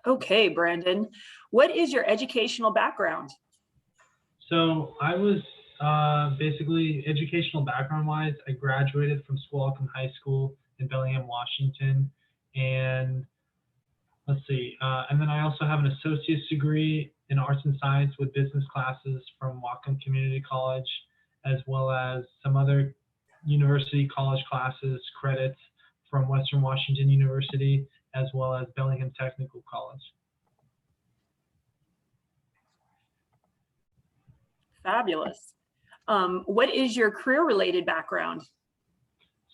Okay, Brandon, what is your educational background? So I was basically educational background wise, I graduated from Squalicum High School in Bellingham, Washington. And let's see, and then I also have an associate's degree in arts and science with business classes from Whatcom Community College, as well as some other university college classes, credits from Western Washington University, as well as Bellingham Technical College. Fabulous. What is your career-related background?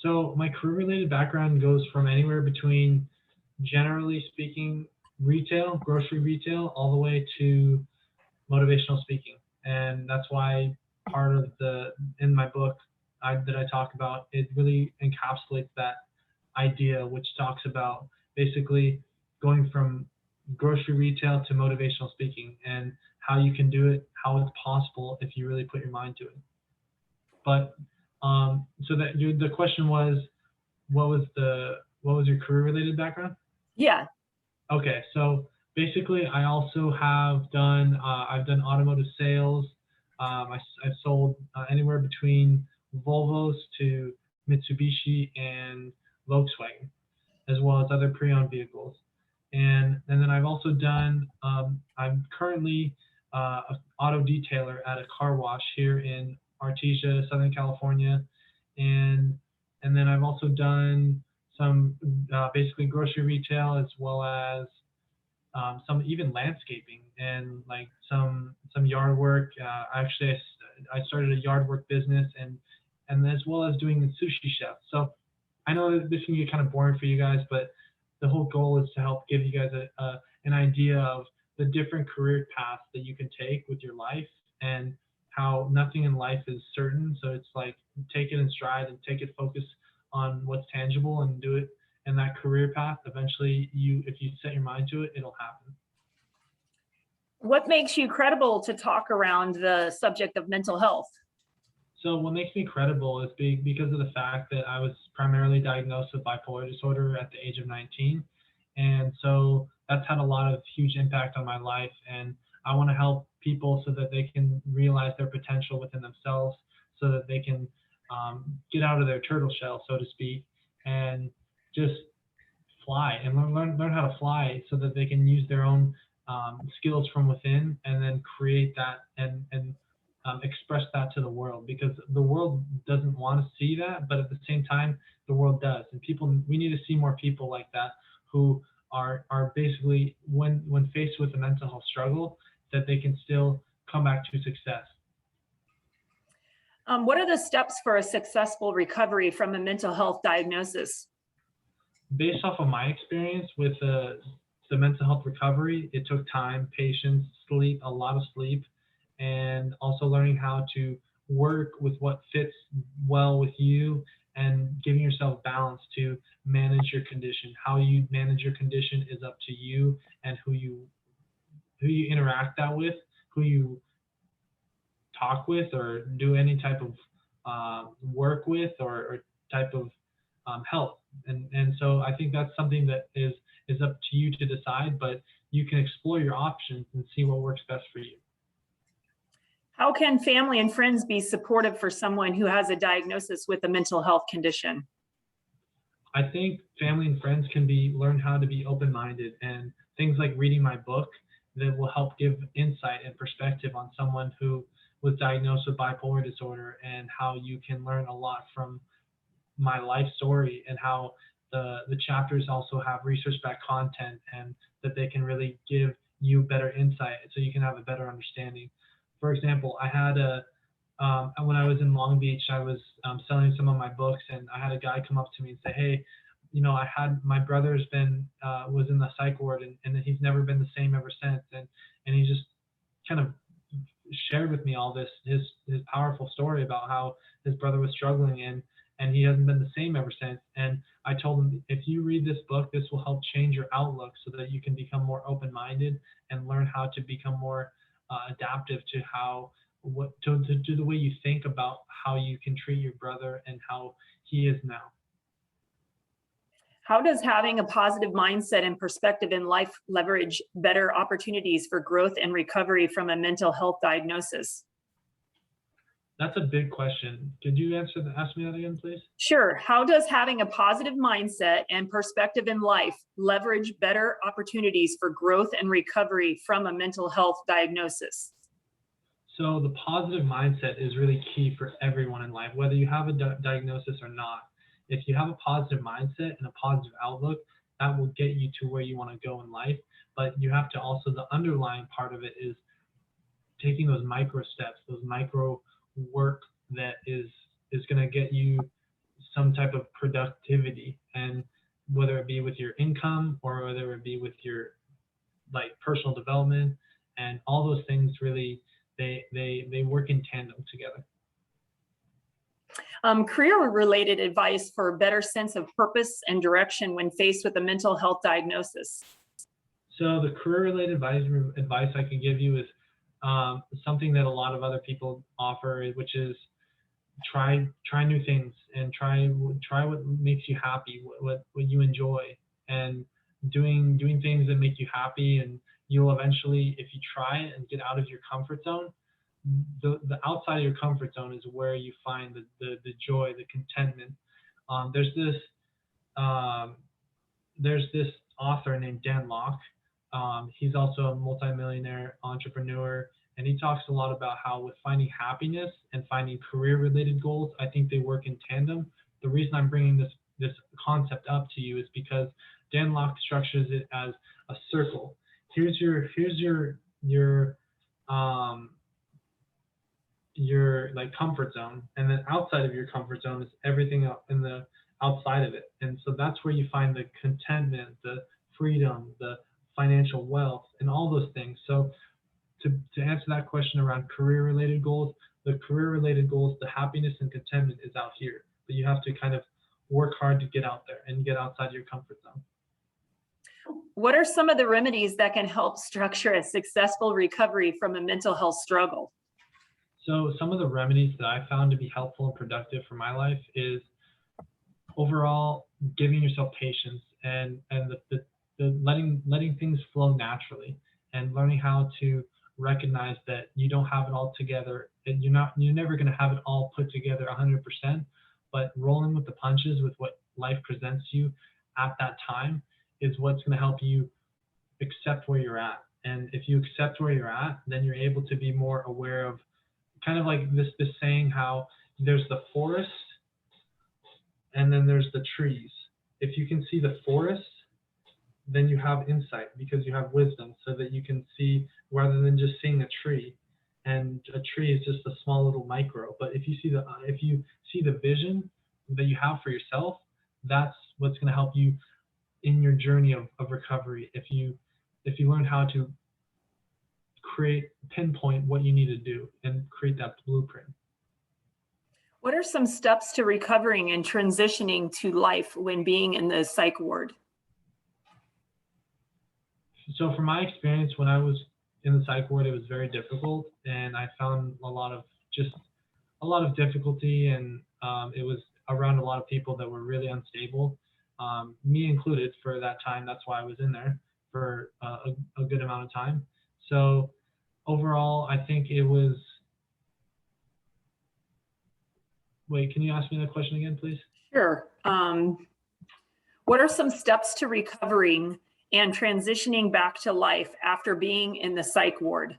So my career-related background goes from anywhere between, generally speaking, retail, grocery retail, all the way to motivational speaking. And that's why part of in my book that I talk about, it really encapsulates that idea, which talks about basically going from grocery retail to motivational speaking and how you can do it, how it's possible if you really put your mind to it. But so that the question was, what was your career related background? Yeah. Okay, so basically I also have done I've done automotive sales. I've sold anywhere between Volvos to Mitsubishi and Volkswagen, as well as other pre-owned vehicles. And then I've also done I'm currently an auto detailer at a car wash here in Artesia, Southern California, and then I've also done some basically grocery retail, as well as some even landscaping and like some yard work. Actually, I started a yard work business, and as well as doing the sushi chef. So I know that this can get kind of boring for you guys, but the whole goal is to help give you guys an idea of the different career paths that you can take with your life, and how nothing in life is certain. So it's like, take it in stride and take it focus on what's tangible and do it. And that career path, eventually if you set your mind to it, it'll happen. What makes you credible to talk around the subject of mental health? So what makes me credible is because of the fact that I was primarily diagnosed with bipolar disorder at the age of 19. And so that's had a lot of huge impact on my life. And I want to help people so that they can realize their potential within themselves, so that they can get out of their turtle shell, so to speak, and just fly and learn how to fly, so that they can use their own skills from within, and then create that and express that to the world, because the world doesn't want to see that, but at the same time the world does. And we need to see more people like that, who are basically, when faced with a mental health struggle, that they can still come back to success. What are the steps for a successful recovery from a mental health diagnosis? Based off of my experience with the mental health recovery, it took time, patience, sleep, a lot of sleep, and also learning how to work with what fits well with you, and giving yourself balance to manage your condition. How you manage your condition is up to you, and who you interact that with, who you talk with or do any type of work with, or type of help. And so I think that's something that is up to you to decide, but you can explore your options and see what works best for you. How can family and friends be supportive for someone who has a diagnosis with a mental health condition? I think family and friends can learn how to be open-minded, and things like reading my book that will help give insight and perspective on someone who was diagnosed with bipolar disorder, and how you can learn a lot from my life story, and how the chapters also have research-backed content, and that they can really give you better insight so you can have a better understanding. For example, I had when I was in Long Beach, I was selling some of my books, and I had a guy come up to me and say, "Hey, my brother's was in the psych ward, and he's never been the same ever since." And he just kind of shared with me all this, his powerful story about how his brother was struggling, and he hasn't been the same ever since. And I told him, if you read this book, this will help change your outlook, so that you can become more open-minded and learn how to become more adaptive to to the way you think about how you can treat your brother and how he is now. How does having a positive mindset and perspective in life leverage better opportunities for growth and recovery from a mental health diagnosis? That's a big question. Could you ask me that again, please? Sure. How does having a positive mindset and perspective in life leverage better opportunities for growth and recovery from a mental health diagnosis? So the positive mindset is really key for everyone in life, whether you have a diagnosis or not. If you have a positive mindset and a positive outlook, that will get you to where you want to go in life. But you have to also, the underlying part of it is taking those micro steps, those micro work that is going to get you some type of productivity, and whether it be with your income or whether it be with your like personal development, and all those things really they work in tandem together. Career-related advice for a better sense of purpose and direction when faced with a mental health diagnosis. So the career-related advice I can give you is something that a lot of other people offer, which is try new things and try what makes you happy, what you enjoy, and doing things that make you happy. And you'll eventually, if you try it and get out of your comfort zone, the outside of your comfort zone is where you find the joy, the contentment. There's this author named Dan Lok. He's also a multimillionaire entrepreneur, and he talks a lot about how with finding happiness and finding career-related goals, I think they work in tandem. The reason I'm bringing this concept up to you is because Dan Lok structures it as a circle. Here's your like comfort zone, and then outside of your comfort zone is everything up in the outside of it. And so that's where you find the contentment, the freedom, the financial wealth, and all those things. So to answer that question around career-related goals, the career-related goals, the happiness and contentment is out here, but you have to kind of work hard to get out there and get outside your comfort zone. What are some of the remedies that can help structure a successful recovery from a mental health struggle? So some of the remedies that I found to be helpful and productive for my life is overall giving yourself patience and the letting things flow naturally, and learning how to recognize that you don't have it all together, and you're never going to have it all put together 100%, but rolling with the punches with what life presents you at that time is what's going to help you accept where you're at. And if you accept where you're at, then you're able to be more aware of kind of like this saying, how there's the forest and then there's the trees. If you can see the forest, then you have insight because you have wisdom, so that you can see rather than just seeing a tree. And a tree is just a small little micro. But if you see the vision that you have for yourself, that's what's going to help you in your journey of recovery. If you learn how to pinpoint what you need to do and create that blueprint. What are some steps to recovering and transitioning to life when being in the psych ward? So from my experience, when I was in the psych ward, it was very difficult, and I found a lot of difficulty, and it was around a lot of people that were really unstable, me included for that time. That's why I was in there for a good amount of time. So overall, I think it was, wait, can you ask me that question again, please? Sure. What are some steps to recovering and transitioning back to life after being in the psych ward?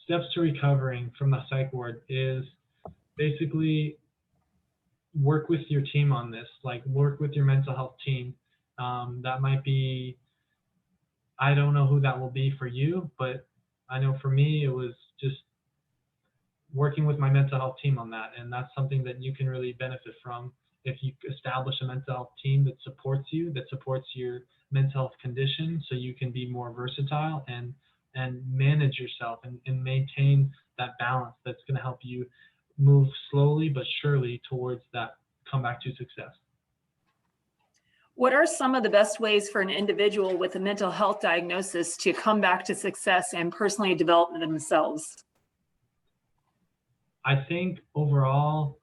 Steps to recovering from the psych ward is basically work with your team on this, like work with your mental health team. That might be, I don't know who that will be for you, but I know for me, it was just working with my mental health team on that. And that's something that you can really benefit from if you establish a mental health team that supports you, that supports your mental health condition, so you can be more versatile and manage yourself and maintain that balance that's going to help you move slowly but surely towards that comeback to success. What are some of the best ways for an individual with a mental health diagnosis to come back to success and personally develop themselves? I think overall,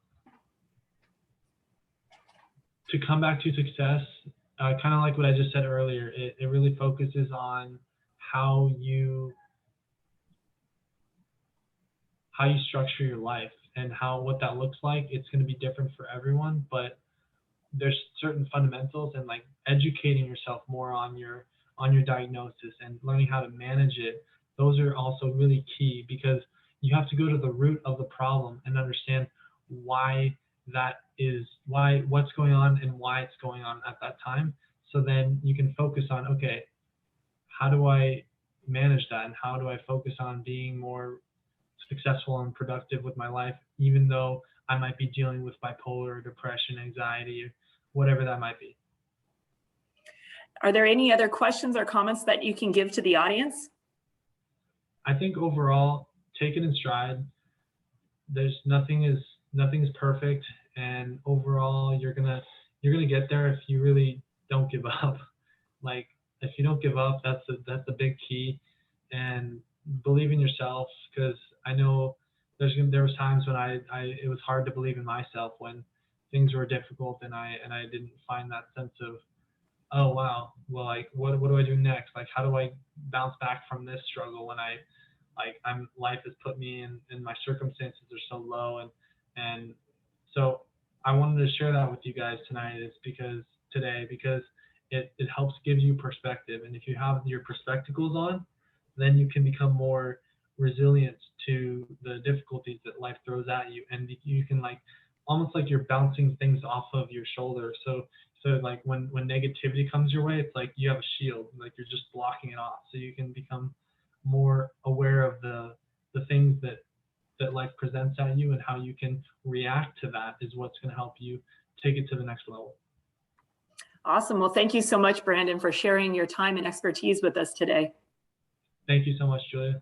to come back to success, kind of like what I just said earlier, it really focuses on how you structure your life and what that looks like. It's going to be different for everyone, but there's certain fundamentals, and like educating yourself more on your diagnosis and learning how to manage it. Those are also really key, because you have to go to the root of the problem and understand why what's going on and why it's going on at that time. So then you can focus on, okay, how do I manage that, and how do I focus on being more successful and productive with my life, even though I might be dealing with bipolar, depression, anxiety, or whatever that might be. Are there any other questions or comments that you can give to the audience? I think overall, take it in stride. There's nothing is perfect, and overall, you're gonna get there if you really don't give up. Like, if you don't give up, that's the big key. And believe in yourself, because I know there was times when it was hard to believe in myself when things were difficult, and I didn't find that sense of, oh wow, well, like what do I do next? Like, how do I bounce back from this struggle when life has put me in my circumstances are so low, and so I wanted to share that with you guys tonight, because it helps give you perspective. And if you have your perspectives on, then you can become more resilient to the difficulties that life throws at you, and you can almost like you're bouncing things off of your shoulder. So like when negativity comes your way, it's like you have a shield, like you're just blocking it off, so you can become more aware of the things that life presents at you, and how you can react to that is what's going to help you take it to the next level. Awesome. Well, thank you so much, Brandon, for sharing your time and expertise with us today. Thank you so much, Julia.